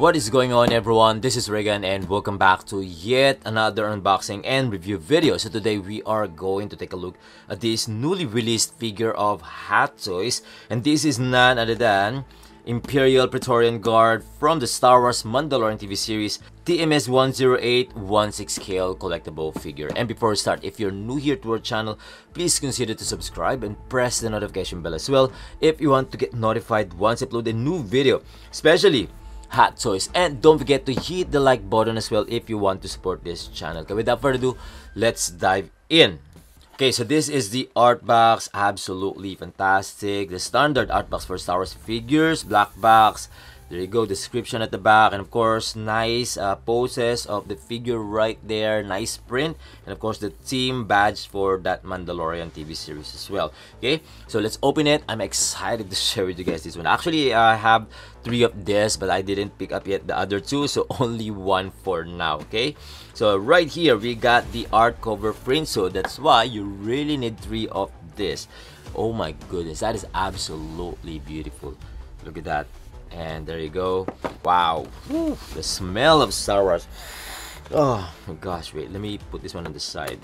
What is going on, everyone? This is Regan and welcome back to yet another unboxing and review video. So today we are going to take a look at this newly released figure of Hot Toys, and this is none other than Imperial Praetorian Guard from the Star Wars Mandalorian TV series TMS 108 16 scale collectible figure. And before we start, if you're new here to our channel, please consider to subscribe and press the notification bell as well if you want to get notified once I upload a new video, especially Hot Toys. And don't forget to hit the like button as well if you want to support this channel. Okay, without further ado, let's dive in. Okay, so this is the art box. Absolutely fantastic. The standard art box for Star Wars figures. Black box. There you go. Description at the back. And of course, nice poses of the figure right there. Nice print. And of course, the team badge for that Mandalorian TV series as well. Okay, so let's open it. I'm excited to share with you guys this one. Actually, I have 3 of this, but I didn't pick up yet the other 2, so only 1 for now. Okay, so right here we got the art cover print, so that's why you really need 3 of this. Oh my goodness, that is absolutely beautiful. Look at that. And there you go. Wow. Whew, the smell of Star Wars. Oh my gosh, wait, let me put this one on the side.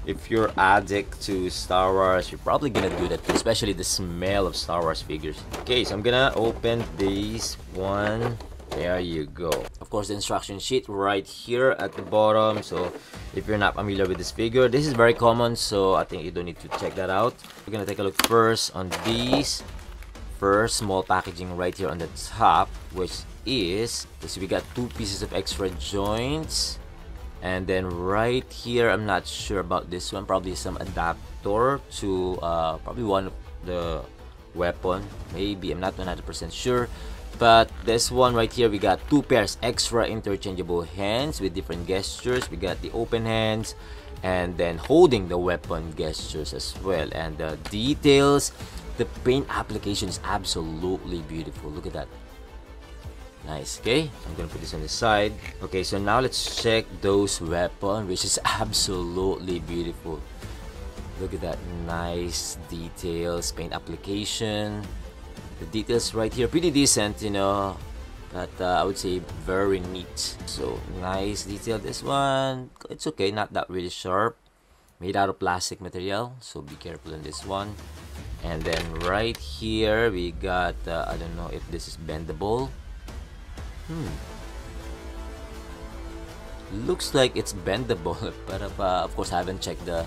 If you're addict to Star Wars, you're probably gonna do that too, especially the smell of Star Wars figures. Okay, so I'm gonna open this one. There you go. Of course, the instruction sheet right here at the bottom. So if you're not familiar with this figure, this is very common, so I think you don't need to check that out. We're gonna take a look first on these. First, small packaging right here on the top, which is, so we got 2 pieces of extra joints. And then right here, I'm not sure about this one, probably some adapter to probably one of the weapon, maybe, I'm not 100% sure. But this one right here, we got 2 pairs extra interchangeable hands with different gestures. We got the open hands and then holding the weapon gestures as well. And the details, the paint application is absolutely beautiful. Look at that. Nice. Okay, I'm gonna put this on the side. Okay, so now let's check those weapons, which is absolutely beautiful. Look at that. Nice details, paint application. The details right here pretty decent, you know, but I would say very neat. So nice detail. This one, it's okay, not that really sharp. Made out of plastic material, so be careful on this one. And then right here we got I don't know if this is bendable. Looks like it's bendable, but of course I haven't checked the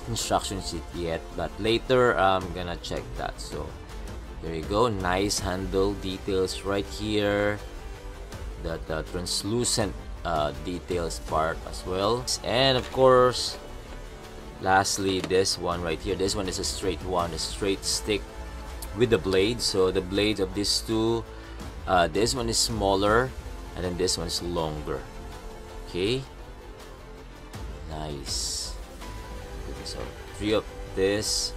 instruction sheet yet, but later I'm gonna check that. So there you go. Nice handle details right here. The translucent details part as well. And of course, lastly, this one right here. This one is a straight one, a straight stick with the blade. So the blades of these two, this one is smaller and then this one is longer. Okay, nice. Okay, so 3 of this.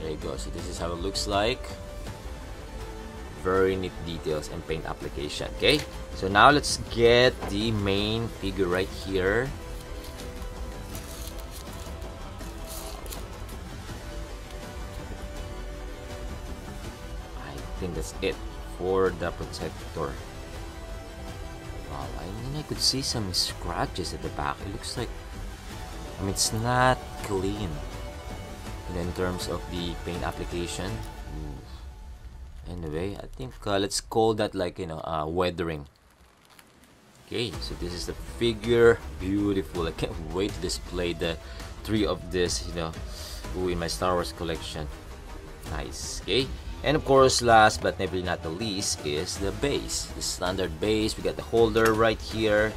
There you go. So this is how it looks like. Very neat details and paint application. Okay, so now let's get the main figure right here. I think that's it for the protector. Wow, I mean, I could see some scratches at the back. It looks like, I mean, it's not clean in terms of the paint application. Anyway, I think let's call that, like, you know, weathering. Okay, so this is the figure. Beautiful. I can't wait to display the 3 of this, you know, in my Star Wars collection. Nice. Okay, and of course, last but definitely not the least is the base. The standard base. We got the holder right here,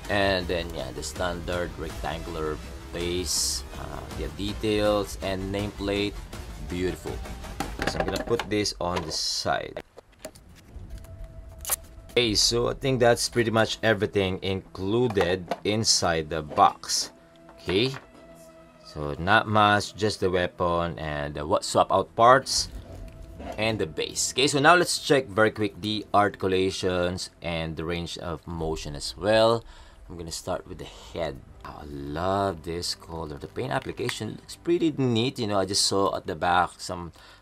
and then yeah, the standard rectangular base. The details and nameplate. Beautiful. So I'm gonna put this on the side. Okay, so I think that's pretty much everything included inside the box. Okay, so not much, just the weapon and what swap out parts and the base. Okay, so now let's check very quick the articulations and the range of motion as well. I'm gonna start with the head. I love this color. The paint application looks pretty neat. You know, I just saw at the back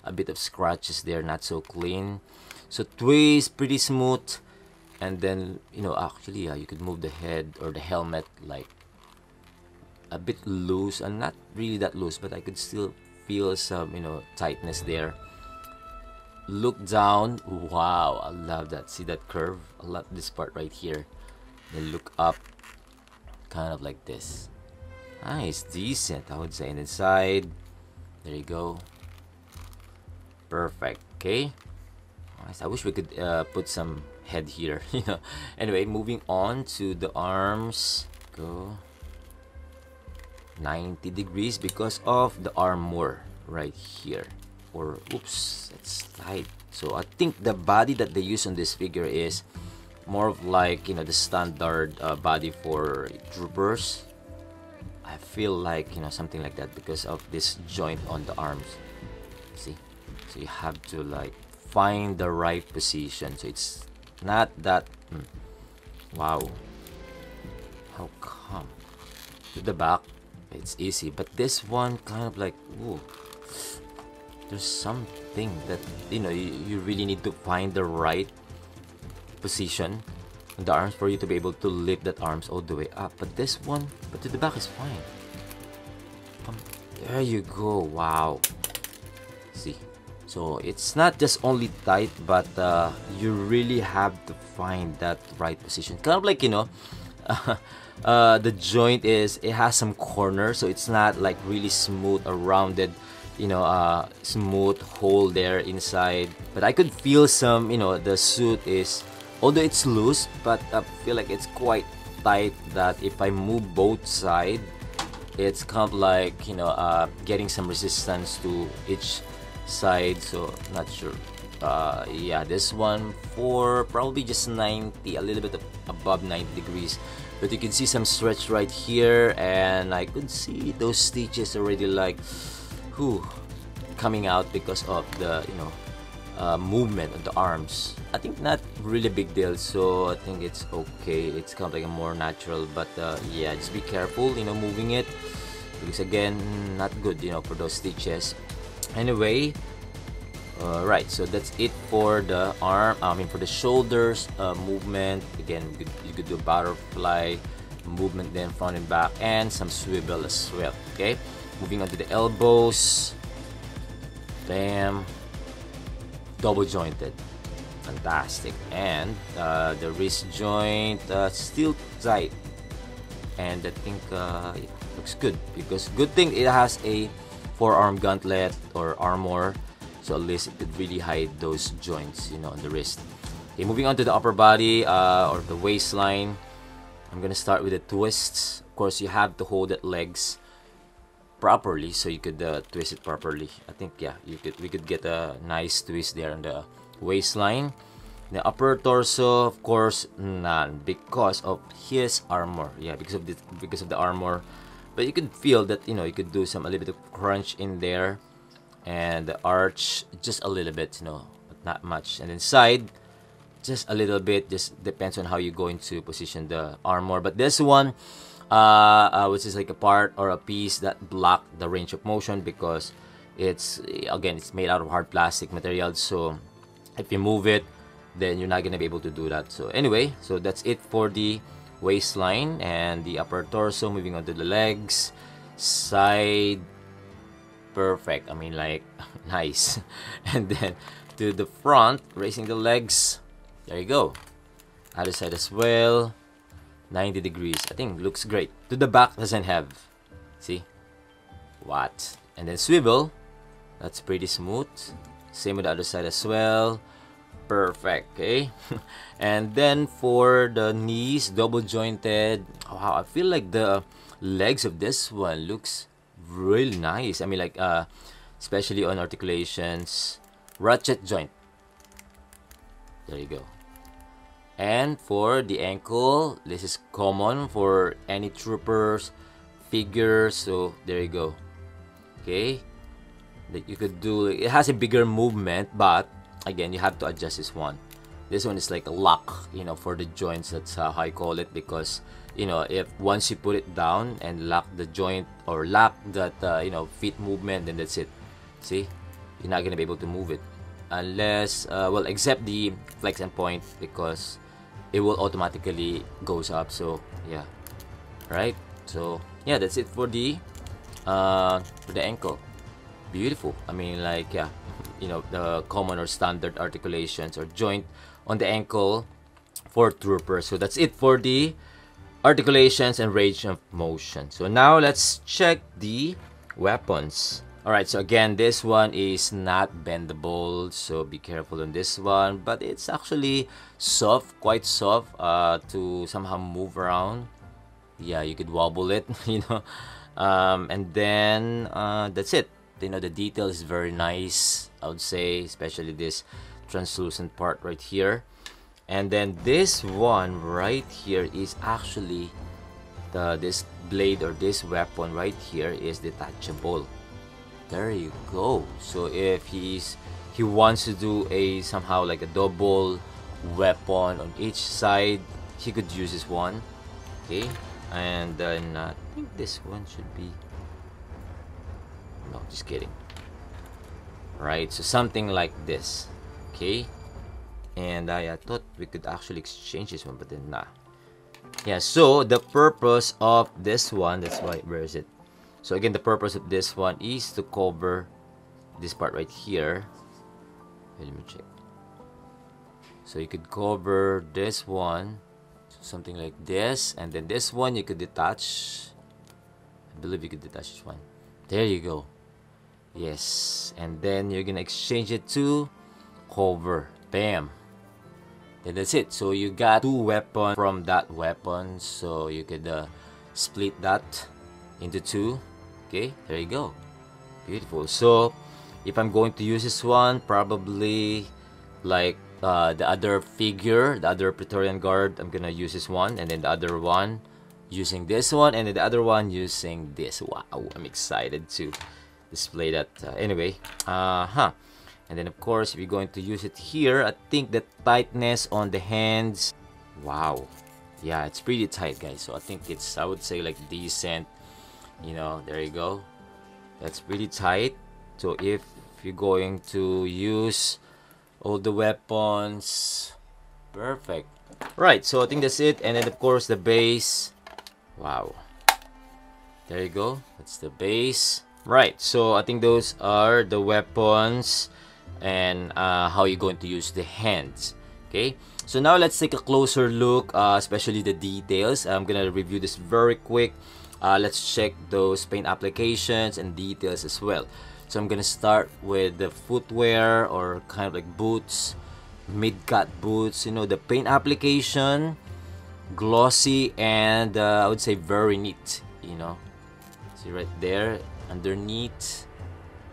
a bit of scratches there, not so clean. So twist, pretty smooth. And then, you know, actually, you could move the head or the helmet like a bit loose, and not really that loose, but I could still feel some, you know, tightness there. Look down. Wow, I love that. See that curve? I love this part right here. Then look up, kind of like this. Nice, decent, I would say. And inside, there you go. Perfect. Okay. Nice. I wish we could put some head here. You know. Anyway, moving on to the arms. Go 90 degrees because of the armor right here. Or oops, it's tight. So I think the body that they use on this figure is more of like, you know, the standard body for troopers. I feel like, you know, something like that because of this joint on the arms. See, so you have to like find the right position, so it's not that wow, how come? To the back it's easy, but this one kind of like, ooh, there's something that, you know, you really need to find the right position in the arms for you to be able to lift that arms all the way up. But this one, but to the back is fine. There you go. Wow. See, so it's not just only tight, but you really have to find that right position. Kind of like, you know, the joint is, it has some corners, so it's not like really smooth or rounded, you know, smooth hole there inside. But I could feel some, you know, the suit is, although it's loose, but I feel like it's quite tight, that if I move both sides, it's kind of like, you know, getting some resistance to each side. So not sure. Yeah, this one for probably just 90, a little bit above 90 degrees, but you can see some stretch right here, and I could see those stitches already like coming out because of the, you know, movement of the arms. I think not really big deal, so I think it's okay. It's kind of like a more natural, but yeah, just be careful, you know, moving it, because again, not good, you know, for those stitches. Anyway, right, so that's it for the arm, I mean for the shoulders movement. Again, you could do a butterfly movement, then front and back, and some swivel as well. Okay, moving on to the elbows. Bam, double jointed, fantastic. And the wrist joint still tight, and I think it looks good, because good thing it has a forearm gauntlet or armor, so at least it could really hide those joints, you know, on the wrist. Okay, moving on to the upper body or the waistline. I'm gonna start with the twists. Of course, you have to hold the legs properly, so you could twist it properly. I think, yeah, we could get a nice twist there on the waistline. The upper torso, of course, none, because of his armor. Yeah, because of the armor. But you could feel that, you know, you could do a little bit of crunch in there, and the arch just a little bit, you know, but not much. And then side, just a little bit. Just depends on how you're going to position the armor. But this one, which is like a part or a piece that block the range of motion, because it's, again, it's made out of hard plastic material, so if you move it, then you're not gonna be able to do that. So anyway, so that's it for the waistline and the upper torso. Moving on to the legs, side, perfect, I mean, like, nice. And then to the front, raising the legs, there you go. Other side as well, 90 degrees. I think looks great. To the back, doesn't have, see what? And then swivel, that's pretty smooth. Same with the other side as well. Perfect. Okay. And then for the knees, double jointed. Wow, I feel like the legs of this one looks really nice. I mean, like, especially on articulations. Ratchet joint, there you go. And for the ankle, this is common for any troopers figure, so there you go. Okay, that you could do, it has a bigger movement, but again, you have to adjust this one. This one is like a lock, you know, for the joints. That's how I call it, because, you know, if once you put it down and lock the joint or lock that you know, feet movement, then that's it. See, you're not gonna be able to move it unless well, except the flex and point, because it will automatically goes up. So yeah, right. So yeah, that's it for the ankle. Beautiful. I mean, like, yeah, you know, the common or standard articulations or joint on the ankle for troopers. So that's it for the articulations and range of motion. So now let's check the weapons. Alright, so again, this one is not bendable, so be careful on this one. But it's actually soft, quite soft, to somehow move around. Yeah, you could wobble it, you know. And then that's it. You know, the detail is very nice, I would say, especially this translucent part right here. And then this one right here is actually this blade or this weapon right here is detachable. There you go. So if he wants to do a somehow like a double weapon on each side, he could use this one. Okay, and then I think this one should be, no, just kidding. Right, so something like this. Okay, and I thought we could actually exchange this one, but then nah. Yeah, so the purpose of this one, that's why, where is it? So again, the purpose of this one is to cover this part right here. Let me check. So you could cover this one, so something like this, and then this one you could detach. I believe you could detach this one. There you go. Yes, and then you're gonna exchange it to cover. Bam. Then that's it. So you got two weapons from that weapon, so you could split that into two. Okay, there you go. Beautiful. So if I'm going to use this one, probably like the other figure, the other Praetorian guard, I'm gonna use this one, and then the other one using this one, and then the other one using this. Wow, I'm excited to display that. Anyway, and then of course, if you're going to use it here, I think the tightness on the hands, wow, yeah, it's pretty tight, guys. So I think it's, I would say, like decent. You know, there you go. That's pretty tight. So if you're going to use all the weapons, perfect. Right, so I think that's it. And then of course the base. Wow, there you go. That's the base. Right, so I think those are the weapons and how you're going to use the hands. Okay, so now let's take a closer look, especially the details. I'm gonna review this very quick. Let's check those paint applications and details as well. So I'm gonna start with the footwear, or kind of like boots, mid-cut boots. You know, the paint application, glossy, and I would say very neat. You know, see right there underneath,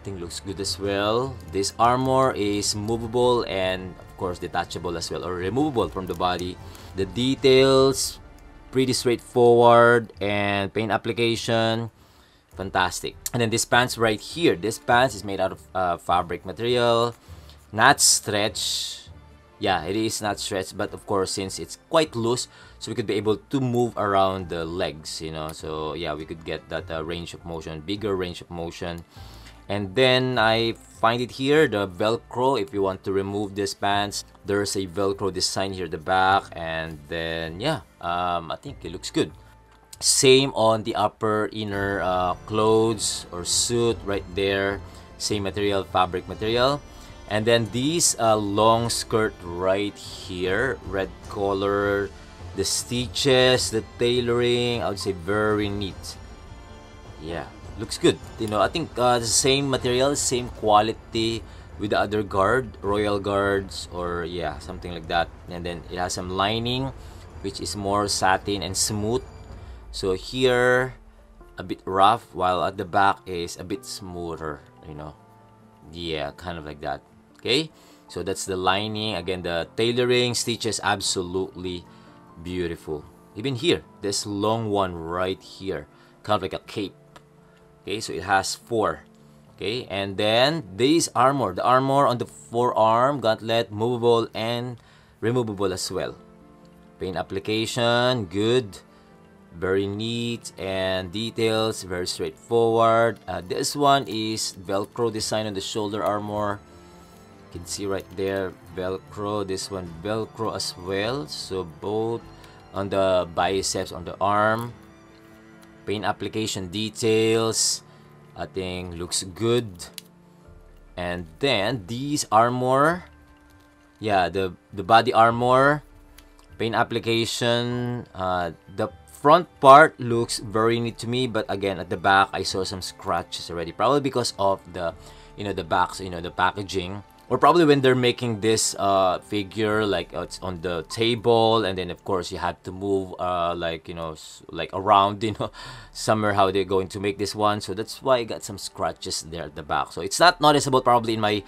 I think looks good as well. This armor is movable and of course detachable as well, or removable from the body. The details, pretty straightforward, and paint application, fantastic. And then this pants right here, this pants is made out of fabric material, not stretch. Yeah, it is not stretched, but of course since it's quite loose, so we could be able to move around the legs, you know. So yeah, we could get that range of motion, bigger range of motion. And then I find it here, the Velcro. If you want to remove this pants, there's a Velcro design here at the back. And then yeah, I think it looks good. Same on the upper inner clothes or suit right there, same material, fabric material. And then these long skirt right here, red color, the stitches, the tailoring, I would say very neat. Yeah, looks good. You know, I think the same material, same quality with the other guard, royal guards, or yeah, something like that. And then it has some lining, which is more satin and smooth. So here, a bit rough, while at the back is a bit smoother, you know. Yeah, kind of like that. Okay, so that's the lining. Again, the tailoring, stitches, absolutely beautiful. Even here, this long one right here, kind of like a cape. Okay, so it has 4. Okay, and then this armor, the armor on the forearm, gauntlet, movable and removable as well. Paint application, good, very neat, and details, very straightforward. This one is Velcro design on the shoulder armor. You can see right there, Velcro. This one Velcro as well. So both on the biceps, on the arm. Paint application details, I think looks good. And then these armor, yeah, the body armor, paint application. The front part looks very neat to me, but again at the back I saw some scratches already, probably because of the, the backs, the packaging. Or probably when they're making this figure, like it's on the table, and then of course you have to move like around, somewhere how they're going to make this one. So that's why I got some scratches there at the back. So it's not noticeable probably in my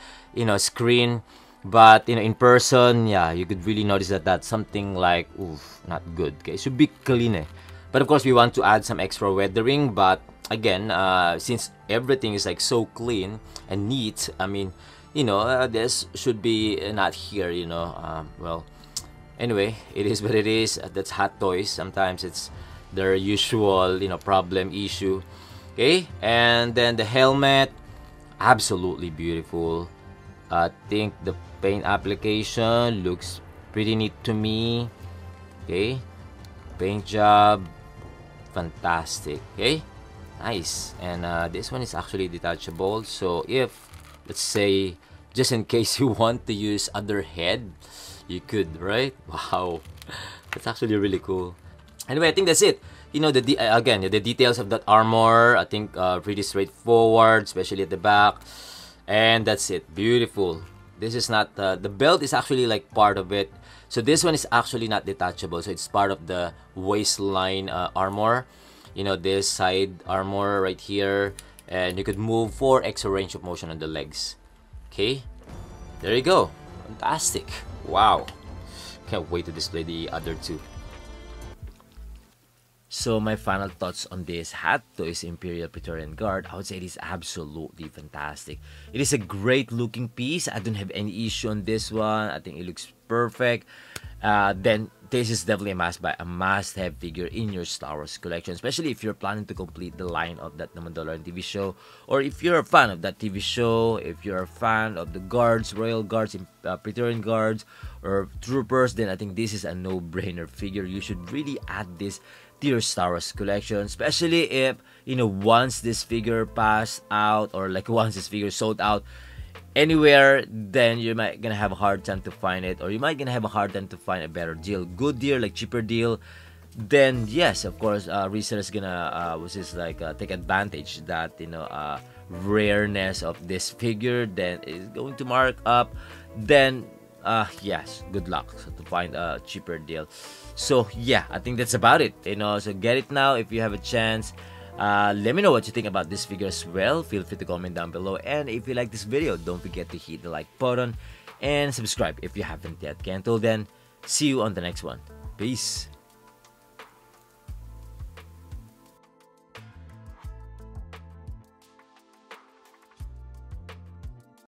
screen, but in person, yeah, you could really notice that that's something like, oof, not good. Okay, it should be clean, eh? But of course we want to add some extra weathering, but again, since everything is like so clean and neat, I mean, this should be not here, well, anyway, it is what it is. That's Hot Toys. Sometimes it's their usual, problem issue. Okay, and then the helmet, absolutely beautiful. I think the paint application looks pretty neat to me. Okay, paint job, fantastic. Okay, nice. And this one is actually detachable, so if, let's say, just in case you want to use other head, you could, right? Wow, that's actually really cool. Anyway, I think that's it. Again, the details of that armor, I think pretty straightforward, especially at the back. And that's it. Beautiful. This is not, the belt is actually like part of it. So this one is actually not detachable. So it's part of the waistline armor. This side armor right here. And you could move for extra range of motion on the legs. Okay, there you go. Fantastic. Wow. Can't wait to display the other two. So my final thoughts on this Hot Toys Imperial Praetorian Guard, I would say it is absolutely fantastic. It is a great looking piece. I don't have any issue on this one. I think it looks perfect. Then this is definitely a must-have figure in your Star Wars collection, especially if you're planning to complete the line of that Mandalorian TV show, or if you're a fan of that TV show, if you're a fan of the guards, royal guards, Praetorian guards, or troopers, then I think this is a no-brainer figure. You should really add this to your Star Wars collection, especially if once this figure passed out, or like once this figure sold out anywhere, then you might gonna have a hard time to find it, or you might gonna have a hard time to find a better deal, good deal, like cheaper deal. Then yes, of course, resellers gonna take advantage that rareness of this figure, then is going to mark up. Then yes, good luck to find a cheaper deal. So yeah, I think that's about it. So get it now if you have a chance. Let me know what you think about this figure as well. Feel free to comment down below, and if you like this video, don't forget to hit the like button and subscribe if you haven't yet. Okay, until then, see you on the next one. Peace.